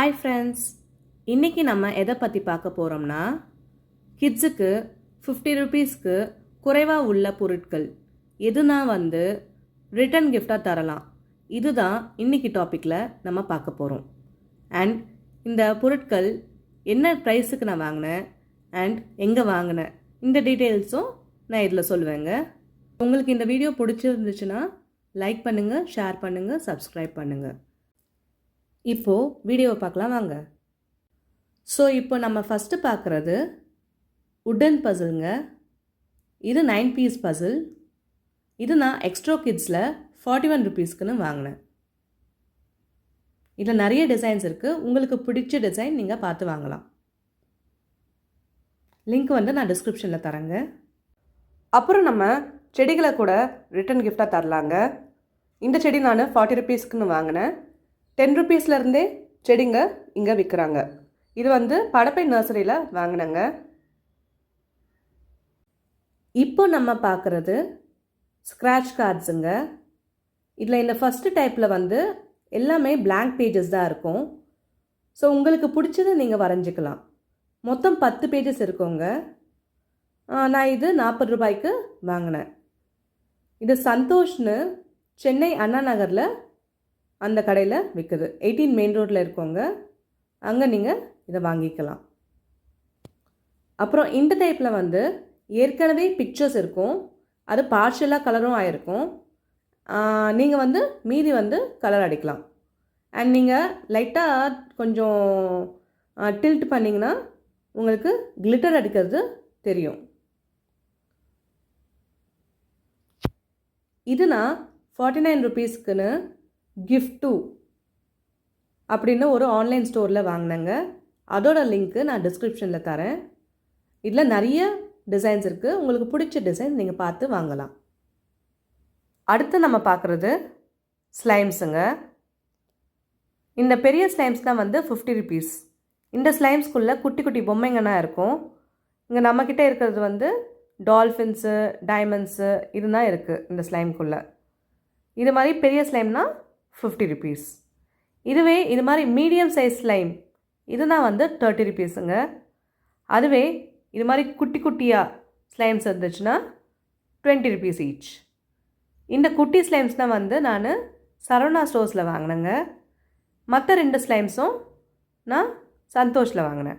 Hi friends, இன்றைக்கி நம்ம எதை பற்றி பார்க்க போகிறோம்னா கிட்ஸுக்கு 50 ருபீஸ்க்கு குறைவாக உள்ள பொருட்கள் எதுனா ரிட்டன் கிஃப்டாக தரலாம். இதுதான் இன்றைக்கி டாப்பிக்கில் நம்ம பார்க்க போகிறோம். அண்ட் இந்த பொருட்கள் என்ன ப்ரைஸுக்கு நான் வாங்கினேன் அண்ட் எங்கே வாங்கினேன் இந்த டீட்டெயில்ஸும் நான் இதில் சொல்லுவேங்க. உங்களுக்கு இந்த வீடியோ பிடிச்சிருந்துச்சுன்னா லைக் பண்ணுங்கள், ஷேர் பண்ணுங்கள், சப்ஸ்கிரைப் பண்ணுங்கள். இப்போது வீடியோவை பார்க்கலாம் வாங்க. ஸோ இப்போ நம்ம ஃபஸ்ட்டு பார்க்குறது உட்டன் பசில்ங்க. இது 9 பீஸ் பசில். இது நான் எக்ஸ்ட்ரா கிட்ஸில் 41 ருபீஸ்க்குன்னு வாங்கினேன். இதில் நிறைய டிசைன்ஸ் இருக்குது. உங்களுக்கு பிடிச்ச டிசைன் நீங்கள் பார்த்து வாங்கலாம். லிங்க் நான் டிஸ்கிரிப்ஷனில் தரேங்க. அப்புறம் நம்ம செடிகளை கூட ரிட்டன் கிஃப்டாக தரலாங்க. இந்த செடி நான் 40 ருபீஸ்க்குன்னு வாங்கினேன். 10 ருபீஸ்லேருந்தே செடிங்க இங்கே விற்கிறாங்க. இது படப்பை நர்சரியில் வாங்கினேங்க. இப்போ நம்ம பார்க்குறது ஸ்க்ராட்ச் கார்ட்ஸுங்க. இதில் இந்த ஃபஸ்ட்டு டைப்பில் எல்லாமே blank பேஜஸ் தான் இருக்கும். ஸோ உங்களுக்கு பிடிச்சதை நீங்கள் வரைஞ்சிக்கலாம். மொத்தம் 10 பேஜஸ் இருக்குங்க. நான் இது 40 ரூபாய்க்கு வாங்கினேன். இது சந்தோஷ்னு சென்னை அண்ணா நகரில் அந்த கடையில் விற்குது. 18 மெயின் ரோட்டில் இருக்கோங்க. அங்கே நீங்கள் இதை வாங்கிக்கலாம். அப்புறம் இந்த டைப்பில் ஏற்கனவே பிக்சர்ஸ் இருக்கும். அது பார்ஷியலாக கலரும் ஆகிருக்கும். நீங்கள் மீதி கலர் அடிக்கலாம். அண்ட் நீங்கள் லைட்டாக கொஞ்சம் டில்ட் பண்ணிங்கன்னா உங்களுக்கு கிளிட்டர் அடிக்கிறது தெரியும். இது நான் 49 ருபீஸ்க்குன்னு gift2 அப்படின்னு ஒரு ஆன்லைன் ஸ்டோரில் வாங்கினேங்க. அதோட லிங்க்கு நான் டிஸ்கிரிப்ஷனில் தரேன். இதில் நிறைய டிசைன்ஸ் இருக்குது. உங்களுக்கு பிடிச்ச டிசைன் நீங்கள் பார்த்து வாங்கலாம். அடுத்து நம்ம பார்க்குறது ஸ்லைம்ஸுங்க. இந்த பெரிய ஸ்லைம்ஸ் தான் 50 ருபீஸ். இந்த ஸ்லைம்ஸ்குள்ளே குட்டி குட்டி பொம்மைங்கன்னா இருக்கும். இங்கே நம்மக்கிட்ட இருக்கிறது டால்ஃபின்ஸு, டைமண்ட்ஸு இதுதான் இருக்குது இந்த ஸ்லைம்குள்ளே. இது மாதிரி பெரிய ஸ்லைம்னால் 50 ருபீஸ். இதுவே இது மாதிரி மீடியம் சைஸ் ஸ்லைம் இதுதான் 30 ருபீஸுங்க. அதுவே இது மாதிரி குட்டி குட்டியாக ஸ்லைம்ஸ் இருந்துச்சுன்னா 20 ருபீஸ் ஈச். இந்த குட்டி ஸ்லைம்ஸ் தான் நான் சரவணா ஸ்டோர்ஸில் வாங்கினேங்க. மற்ற 2 ஸ்லைம்ஸும் நான் சந்தோஷில் வாங்கினேன்.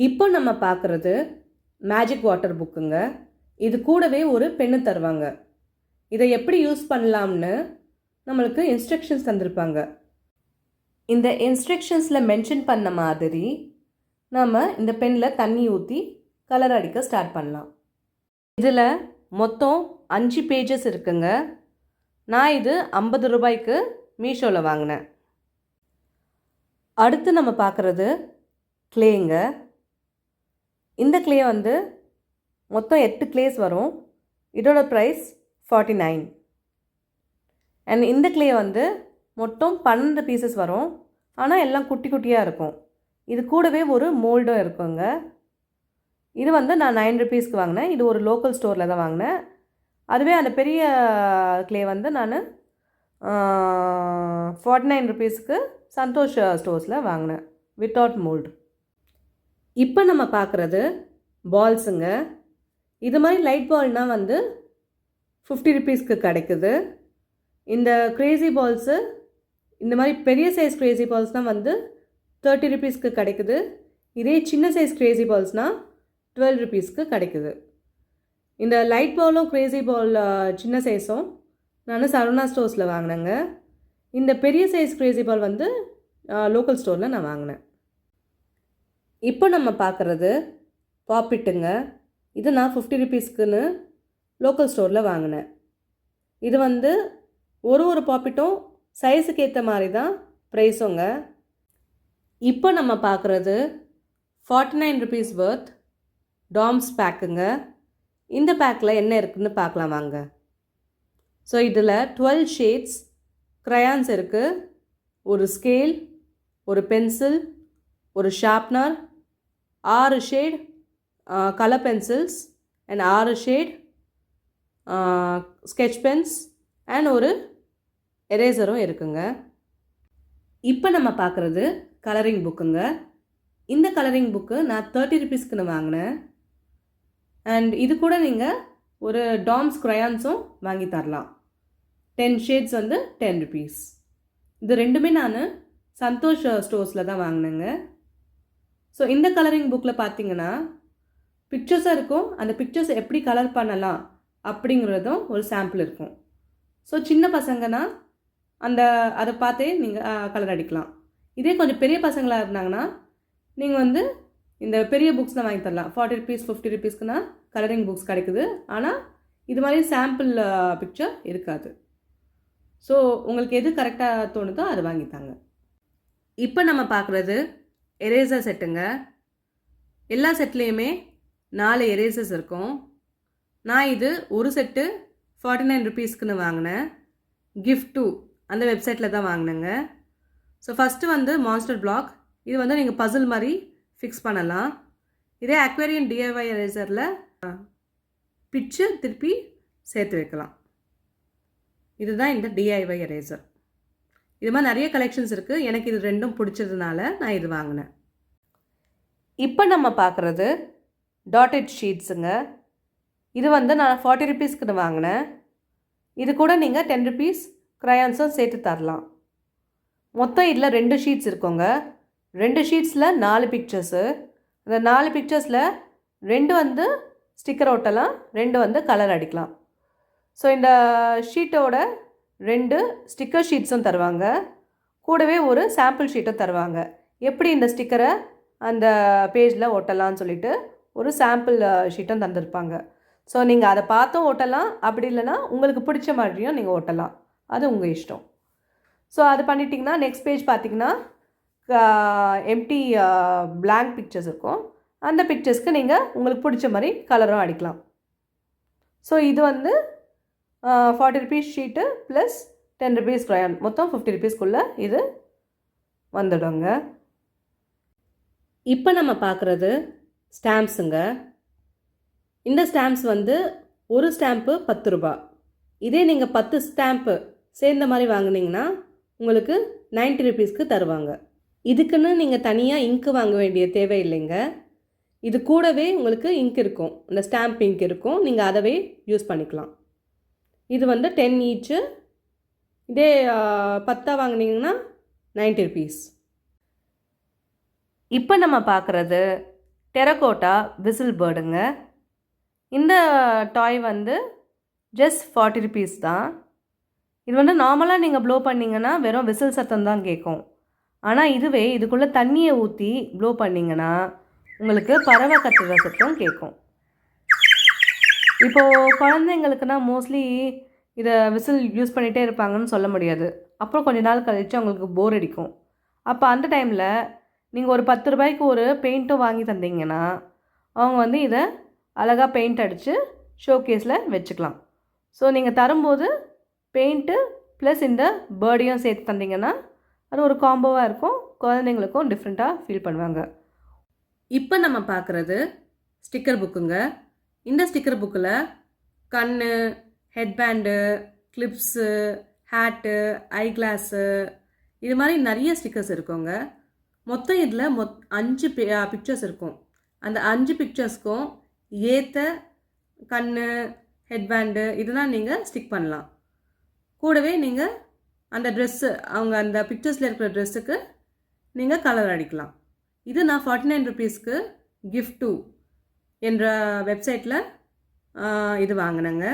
இப்போ நம்ம பார்க்குறது மேஜிக் வாட்டர் புக்குங்க. இது கூடவே ஒரு பென்னு தருவாங்க. இதை எப்படி யூஸ் பண்ணலாம்னு நம்மளுக்கு இன்ஸ்ட்ரக்ஷன்ஸ் தந்திருப்பாங்க. இந்த இன்ஸ்ட்ரக்ஷன்ஸில் மென்ஷன் பண்ண மாதிரி நம்ம இந்த பெனில் தண்ணி ஊற்றி கலர் அடிக்க ஸ்டார்ட் பண்ணலாம். இதில் மொத்தம் 5 பேஜஸ் இருக்குங்க. நான் இது 50 ரூபாய்க்கு மீஷோவில் வாங்கினேன். அடுத்து நம்ம பார்க்குறது கிளேங்க. இந்த கிளே மொத்தம் 8 கிளேஸ் வரும். இதோட ப்ரைஸ் 49. அண்ட் இந்த கிளே மொத்தம் 12 பீசஸ் வரும். ஆனால் எல்லாம் குட்டி குட்டியாக இருக்கும். இது கூடவே ஒரு மோல்டும் இருக்குங்க. இது நான் 9 ருபீஸ்க்கு வாங்கினேன். இது ஒரு லோக்கல் ஸ்டோரில் தான் வாங்கினேன். அதுவே அந்த பெரிய கிளே நான் 49 ருபீஸ்க்கு சந்தோஷ் ஸ்டோர்ஸில் வாங்கினேன் வித்தவுட் மோல்டு. இப்போ நம்ம பார்க்குறது பால்ஸுங்க. இது மாதிரி லைட் பால்னால் 50 ருபீஸ்க்கு கிடைக்குது. இந்த க்ரேசி பால்ஸு இந்த மாதிரி பெரிய சைஸ் க்ரேசி பால்ஸ்னால் 30 ருபீஸ்க்கு கிடைக்குது. இதே சின்ன சைஸ் க்ரேசி பால்ஸ்னால் 12 ருபீஸ்க்கு கிடைக்குது. இந்த லைட் பாலும் க்ரேசி பால் சின்ன சைஸும் நான் சரவணா ஸ்டோர்ஸில் வாங்கினேங்க. இந்த பெரிய சைஸ் க்ரேசி பால் லோக்கல் ஸ்டோரில் நான் வாங்கினேன். இப்போ நம்ம பார்க்குறது பாப்பிட்டுங்க. இது நான் 50 ருபீஸ்க்குன்னு லோக்கல் ஸ்டோரில் வாங்கினேன். இது ஒரு பாப்பிட்டும் சைஸுக்கு ஏற்ற மாதிரி தான் ப்ரைஸுங்க. இப்போ நம்ம பார்க்குறது 49 ருபீஸ் வர்த் டாம்ஸ் பேக்குங்க. இந்த பேக்கில் என்ன இருக்குதுன்னு பார்க்கலாம் வாங்க. ஸோ இதில் 12 ஷேட்ஸ் க்ரையான்ஸ் இருக்குது. ஒரு ஸ்கேல், ஒரு பென்சில், ஒரு sharpener, 6 shade colour pencils and 6 shade sketch Benz and ஒரு எரேசரும் இருக்குங்க. இப்போ நம்ம பார்க்குறது கலரிங் புக்குங்க. இந்த கலரிங் புக்கு நான் 30 ருபீஸ்க்குன்னு வாங்கினேன். அண்ட் இது கூட நீங்கள் ஒரு டாம்ஸ் க்ரையான்ஸும் வாங்கி தரலாம். 10 ஷேட்ஸ் வந்து 10 ருபீஸ். இது ரெண்டுமே நான் சந்தோஷ் ஸ்டோர்ஸில் தான் வாங்கினேங்க. ஸோ இந்த கலரிங் புக்கில் பார்த்தீங்கன்னா பிக்சர்ஸாக இருக்கும். அந்த பிக்சர்ஸ் எப்படி கலர் பண்ணலாம் அப்படிங்கிறதும் ஒரு சாம்பிள் இருக்கும். ஸோ சின்ன பசங்கன்னா அதை பார்த்தே நீங்கள் கலர் அடிக்கலாம். இதே கொஞ்சம் பெரிய பசங்களாக இருந்தாங்கன்னா நீங்கள் வந்து இந்த பெரிய புக்ஸ் தான் வாங்கி தரலாம். 40 ருபீஸ் 50 ருபீஸ்க்குனா கலரிங் புக்ஸ் கிடைக்குது. ஆனால் இது மாதிரி சாம்பிள் பிக்சர் இருக்காது. ஸோ உங்களுக்கு எது கரெக்டாக தோணுதோ அதை வாங்கித்தாங்க. இப்போ நம்ம பார்க்குறது எரேசர் செட்டுங்க. எல்லா செட்லேயுமே 4 எரேசர்ஸ் இருக்கும். நான் இது ஒரு செட்டு 49 ருபீஸ்க்குன்னு வாங்கினேன். கிஃப்ட் 2 அந்த வெப்சைட்டில் தான் வாங்கினேங்க. ஸோ ஃபஸ்ட்டு வந்து மான்ஸ்டர் பிளாக். இது வந்து நீங்கள் பசில் மாதிரி ஃபிக்ஸ் பண்ணலாம். இதே அக்வேரியன் டிஐஒய் எரேசரில் பிச்சு திருப்பி சேர்த்து வைக்கலாம். இதுதான் இந்த டிஐஒய் எரேசர். இது மாதிரி நிறைய கலெக்ஷன்ஸ் இருக்குது. எனக்கு இது ரெண்டும் பிடிச்சதுனால நான் இது வாங்கினேன். இப்போ நம்ம பார்க்குறது டாட்டட் ஷீட்ஸுங்க. இது வந்து நான் 40 ருபீஸ்க்குன்னு வாங்கினேன். இது கூட நீங்கள் 10 ருபீஸ் க்ரையான்ஸும் சேர்த்து தரலாம். மொத்தம் இதில் 2 ஷீட்ஸ் இருக்குங்க. 2 ஷீட்ஸில் 4 பிக்சர்ஸு. அந்த 4 பிக்சர்ஸில் 2 வந்து ஸ்டிக்கர் ஒட்டலாம், 2 வந்து கலர் அடிக்கலாம். ஸோ இந்த ஷீட்டோட 2 ஸ்டிக்கர் ஷீட்ஸும் தருவாங்க. கூடவே ஒரு சாம்பிள் ஷீட்டும் தருவாங்க. எப்படி இந்த ஸ்டிக்கரை அந்த பேஜில் ஒட்டலாம்னு சொல்லிட்டு ஒரு சாம்பிள் ஷீட்டும் தந்திருப்பாங்க. ஸோ நீங்கள் அதை பார்த்தும் ஒட்டலாம், அப்படி இல்லைன்னா உங்களுக்கு பிடிச்ச மாதிரியும் நீங்கள் ஒட்டலாம். அது உங்கள் இஷ்டம். ஸோ அது பண்ணிட்டிங்கன்னா நெக்ஸ்ட் பேஜ் பார்த்திங்கன்னா எம்டி பிளாங்க் பிக்சர்ஸ் இருக்கும். அந்த பிக்சர்ஸ்க்கு நீங்கள் உங்களுக்கு பிடிச்ச மாதிரி கலரும் அடிக்கலாம். ஸோ இது வந்து 40 rupees sheet plus 10 rupees crayon, மொத்தம் 50 ருபீஸ்க்குள்ளே இது வந்துடுங்க. இப்போ நம்ம பார்க்குறது ஸ்டாம்ப்ஸுங்க. இந்த ஸ்டாம்ப்ஸ் வந்து ஒரு ஸ்டாம்ப்பு 10 ரூபா. இதே நீங்கள் 10 ஸ்டாம்ப்பு சேர்ந்த மாதிரி வாங்கினீங்கன்னா உங்களுக்கு 90 ருபீஸ்க்கு தருவாங்க. இதுக்குன்னு நீங்கள் தனியாக இங்க்கு வாங்க வேண்டிய தேவையில்லைங்க. இது கூடவே உங்களுக்கு இங்க் இருக்கும், இந்த ஸ்டாம்ப் இங்க் இருக்கும். நீங்கள் அதவே யூஸ் பண்ணிக்கலாம். இது வந்து 10 ஈச்சு. இதே 10 வாங்கினீங்கன்னா 90 ருபீஸ். இப்போ நம்ம பார்க்குறது டெரகோட்டா விசில் பேர்டுங்க. இந்த டாய் வந்து ஜஸ்ட் 40 ருபீஸ் தான். இது வந்து நார்மலாக நீங்கள் ப்ளோ பண்ணிங்கன்னா வெறும் விசில் சத்தம் தான் கேட்கும். ஆனால் இதுவே இதுக்குள்ளே தண்ணியை ஊற்றி ப்ளோ பண்ணிங்கன்னா உங்களுக்கு பறவை கத்துற சத்தம் கேட்கும். இப்போது குழந்தைங்களுக்குனா மோஸ்ட்லி இதை விசில் யூஸ் பண்ணிகிட்டே இருப்பாங்கன்னு சொல்ல முடியாது. அப்புறம் கொஞ்ச நாள் கழித்து அவங்களுக்கு போர் அடிக்கும். அப்போ அந்த டைமில் நீங்கள் ஒரு 10 ரூபாய்க்கு ஒரு பெயிண்ட்டும் வாங்கி தந்தீங்கன்னா அவங்க வந்து இதை அழகாக பெயிண்ட் அடித்து ஷோகேஸில் வச்சுக்கலாம். ஸோ நீங்கள் தரும்போது பெயிண்ட்டு ப்ளஸ் இந்த பேர்டையும் சேர்த்து தந்தீங்கன்னா அது ஒரு காம்போவாக இருக்கும். குழந்தைங்களுக்கும் டிஃப்ரெண்ட்டாக ஃபீல் பண்ணுவாங்க. இப்போ நம்ம பார்க்குறது ஸ்டிக்கர் புக்குங்க. இந்த ஸ்டிக்கர் புக்கில் கண், ஹெட்பேண்டு, கிளிப்ஸு, ஹேட்டு, ஐ கிளாஸு, இது மாதிரி நிறைய ஸ்டிக்கர்ஸ் இருக்குங்க. மொத்தம் இதில் 5 பிக்சர்ஸ் இருக்கும். அந்த 5 பிக்சர்ஸ்க்கும் ஏற்ற கண், ஹெட்பேண்டு இதெல்லாம் நீங்கள் ஸ்டிக் பண்ணலாம். கூடவே நீங்கள் அந்த ட்ரெஸ்ஸு, அவங்க அந்த பிக்சர்ஸில் இருக்கிற ட்ரெஸ்ஸுக்கு நீங்கள் கலர் அடிக்கலாம். இது நான் 49 ருபீஸ்க்கு கிஃப்ட் 2 என்ற வெப்சைட்டில் இது வாங்கினேங்க.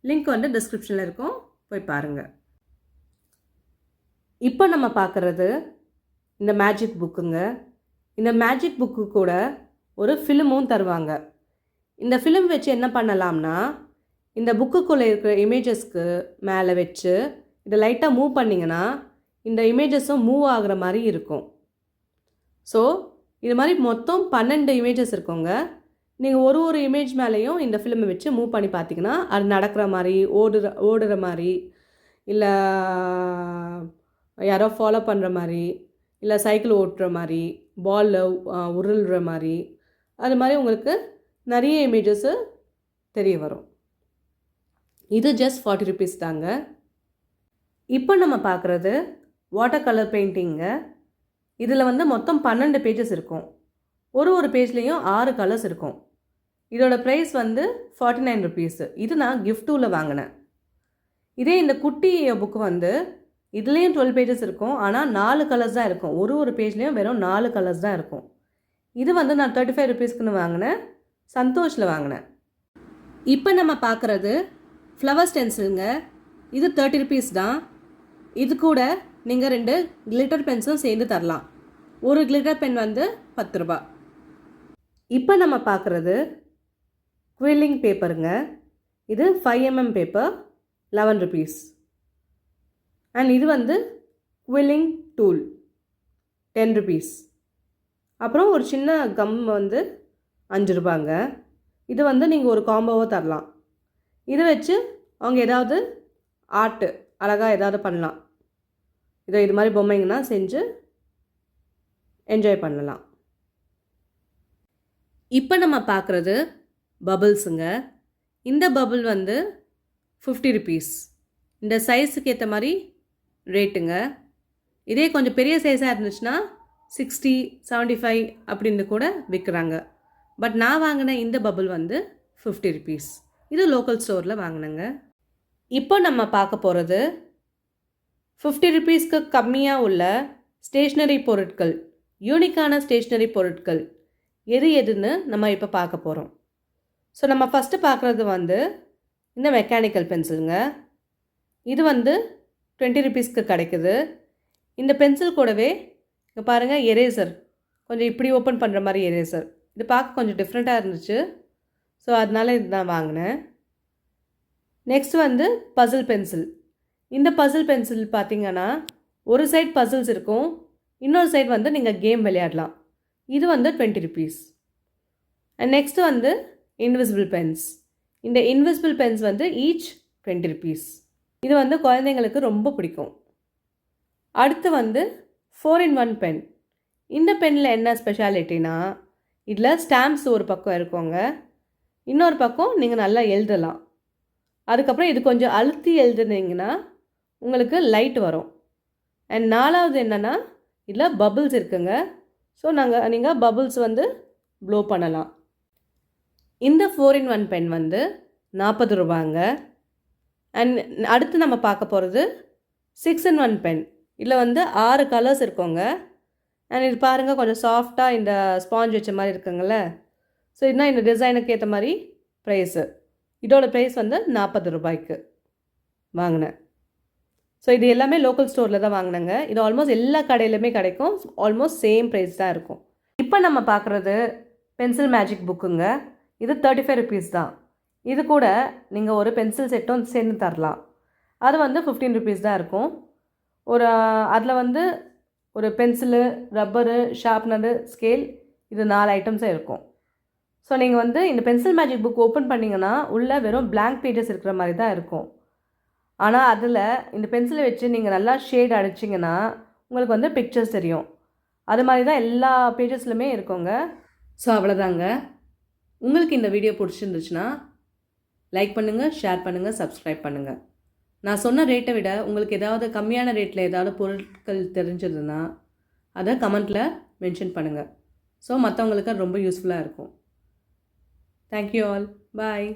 லிங்க் வந்து டிஸ்கிரிப்ஷனில் இருக்கும், போய் பாருங்கள். இப்போ நம்ம பார்க்குறது இந்த மேஜிக் புக்குங்க. இந்த மேஜிக் புக்கு கூட ஒரு ஃபிலிமும் தருவாங்க. இந்த ஃபிலிம் வச்சு என்ன பண்ணலாம்னா, இந்த புக்குக்குள்ளே இருக்கிற இமேஜஸ்க்கு மேலே வச்சு இதை லைட்டாக மூவ் பண்ணிங்கன்னா இந்த இமேஜஸும் மூவ் ஆகிற மாதிரி இருக்கும். ஸோ இது மாதிரி மொத்தம் 12 இமேஜஸ் இருக்குங்க. நீங்கள் ஒரு இமேஜ் மேலேயும் இந்த ஃபிலிமை வச்சு மூவ் பண்ணி பார்த்தீங்கன்னா அது நடக்கிற மாதிரி, ஓடுற மாதிரி, இல்லை யாரோ ஃபாலோ பண்ணுற மாதிரி, இல்லை சைக்கிள் ஓட்டுற மாதிரி, பாலில் உருள்ற மாதிரி, அது மாதிரி உங்களுக்கு நிறைய இமேஜஸ்ஸு தெரிய வரும். இது ஜஸ்ட் 40 ருபீஸ் தாங்க. இப்போ நம்ம பார்க்குறது வாட்டர் கலர் பெயிண்டிங்க. இதில் வந்து மொத்தம் 12 பேஜஸ் இருக்கும். ஒரு பேஜ்லேயும் 6 கலர்ஸ் இருக்கும். இதோட ப்ரைஸ் வந்து 49 ருபீஸு. இது நான் கிஃப்ட் டூவில் வாங்கினேன். இதே இந்த குட்டி புக்கு வந்து இதுலேயும் 12 பேஜஸ் இருக்கும். ஆனால் 4 கலர்ஸ் தான் இருக்கும். ஒரு பேஜ்லேயும் வெறும் 4 கலர்ஸ் தான் இருக்கும். இது வந்து நான் 35 ருபீஸ்க்குன்னு வாங்கினேன். சந்தோஷில் வாங்கினேன். இப்போ நம்ம பார்க்குறது ஃப்ளவர் ஸ்டென்சிலுங்க. இது 30 ருபீஸ் தான். இது கூட நீங்கள் 2 கிளிட்டர் பென்ஸும் சேர்ந்து தரலாம். ஒரு கிளிட்டர் பென் வந்து 10 ரூபா. இப்போ நம்ம பார்க்குறது குவில்லிங் பேப்பருங்க. இது 5 mm பேப்பர் 11 ருபீஸ். அண்ட் இது வந்து குவில்லிங் டூல் 10 ருபீஸ். அப்புறம் ஒரு சின்ன கம் வந்து 5 ரூபாங்க. இது வந்து நீங்கள் ஒரு காம்போவாக தரலாம். இதை வச்சு அவங்க ஏதாவது ஆர்ட்டு அழகாக ஏதாவது பண்ணலாம். இது மாதிரி பொம்மைங்கன்னா செஞ்சு என்ஜாய் பண்ணலாம். இப்போ நம்ம பார்க்குறது பபிள்ஸுங்க. இந்த பபிள் வந்து 50 ருபீஸ். இந்த சைஸுக்கு ஏற்ற மாதிரி ரேட்டுங்க. இதே கொஞ்சம் பெரிய சைஸாக இருந்துச்சுன்னா 60, 75 அப்படின்னு கூட விற்கிறாங்க. பட் நான் வாங்கின இந்த பபிள் வந்து 50 ருபீஸ். இது லோக்கல் ஸ்டோரில் வாங்கினேங்க. இப்போ நம்ம பார்க்க போகிறது 50 ருபீஸ்க்கு கம்மியாக உள்ள ஸ்டேஷ்னரி பொருட்கள், யூனிக்கான ஸ்டேஷ்னரி பொருட்கள் எதுன்னு நம்ம இப்போ பார்க்க போகிறோம். ஸோ நம்ம ஃபஸ்ட்டு பார்க்குறது வந்து இந்த மெக்கானிக்கல் பென்சிலுங்க. இது வந்து 20 ருபீஸ்க்கு கிடைக்குது. இந்த பென்சில் கூடவே இங்கே பாருங்கள் எரேசர், கொஞ்சம் இப்படி ஓப்பன் பண்ணுற மாதிரி எரேசர். இது பார்க்க கொஞ்சம் டிஃப்ரெண்ட்டாக இருந்துச்சு. ஸோ அதனால இது நான் வாங்கினேன். நெக்ஸ்ட் வந்து பசில் பென்சில். இந்த பசில் பென்சில் பார்த்திங்கன்னா ஒரு சைட் பசில்ஸ் இருக்கும், இன்னொரு சைட் வந்து நீங்கள் கேம் விளையாடலாம். இது வந்து 20 ருபீஸ். அண்ட் நெக்ஸ்ட்டு வந்து இன்விசிபிள் பென்ஸ். இந்த இன்விசிபிள் பென்ஸ் வந்து ஈச் 20 ருபீஸ். இது வந்து குழந்தைங்களுக்கு ரொம்ப பிடிக்கும். அடுத்து வந்து 4-in-1 பென். இந்த பென்னில் என்ன ஸ்பெஷாலிட்டினா இதில் ஸ்டாம்ப்ஸ் ஒரு பக்கம் இருக்குங்க, இன்னொரு பக்கம் நீங்கள் நல்லா எழுதலாம். அதுக்கப்புறம் இது கொஞ்சம் அழுத்தி எழுதுனீங்கன்னா உங்களுக்கு லைட் வரும். அண்ட் 4வது என்னென்னா இதில் பபிள்ஸ் இருக்குங்க. ஸோ நீங்கள் பபிள்ஸ் வந்து ப்ளோ பண்ணலாம். இந்த 4-in-1 பென் வந்து 40 ரூபாங்க. அண்ட் அடுத்து நம்ம பார்க்க போகிறது 6-in-1 பென். இதில் வந்து 6 கலர்ஸ் இருக்குங்க. அண்ட் இது பாருங்கள் கொஞ்சம் சாஃப்டாக இந்த ஸ்பாஞ்ச் வச்ச மாதிரி இருக்குங்கள. ஸோ இதுதான் இந்த டிசைனுக்கு ஏற்ற மாதிரி ப்ரைஸு. இதோட ப்ரைஸ் வந்து 40 ரூபாய்க்கு வாங்கினேன். ஸோ இது எல்லாமே லோக்கல் ஸ்டோரில் தான் வாங்கினேங்க. இது ஆல்மோஸ்ட் எல்லா கடையிலுமே கிடைக்கும். ஆல்மோஸ்ட் சேம் ப்ரைஸ் தான் இருக்கும். இப்போ நம்ம பார்க்குறது பென்சில் மேஜிக் புக்குங்க. இது 35 ருபீஸ் தான். இது கூட நீங்கள் ஒரு பென்சில் செட்டும் சேர்ந்து தரலாம். அது வந்து 15 ருபீஸ் தான் இருக்கும். அதில் வந்து ஒரு பென்சிலு, ரப்பரு, ஷார்ப்னரு, ஸ்கேல், இது 4 ஐட்டம்ஸே இருக்கும். ஸோ நீங்கள் வந்து இந்த பென்சில் மேஜிக் புக் ஓப்பன் பண்ணிங்கன்னா உள்ளே வெறும் blank பேஜஸ் இருக்கிற மாதிரி தான் இருக்கும். ஆனால் அதில் இந்த பென்சிலை வச்சு நீங்கள் நல்லா ஷேட் அடிச்சிங்கன்னா உங்களுக்கு வந்து பிக்சர்ஸ் தெரியும். அது மாதிரி தான் எல்லா பேஜஸ்லையுமே இருக்குங்க. ஸோ அவ்வளோதாங்க. உங்களுக்கு இந்த வீடியோ பிடிச்சிருந்துச்சுன்னா லைக் பண்ணுங்கள், ஷேர் பண்ணுங்கள், சப்ஸ்கிரைப் பண்ணுங்கள். நான் சொன்ன ரேட்டை விட உங்களுக்கு ஏதாவது கம்மியான ரேட்டில் ஏதாவது பொருட்கள் தெரிஞ்சதுன்னா அதை கமெண்ட்டில் மென்ஷன் பண்ணுங்கள். ஸோ மற்றவங்களுக்கு ரொம்ப யூஸ்ஃபுல்லாக இருக்கும். Thank you all. பாய்.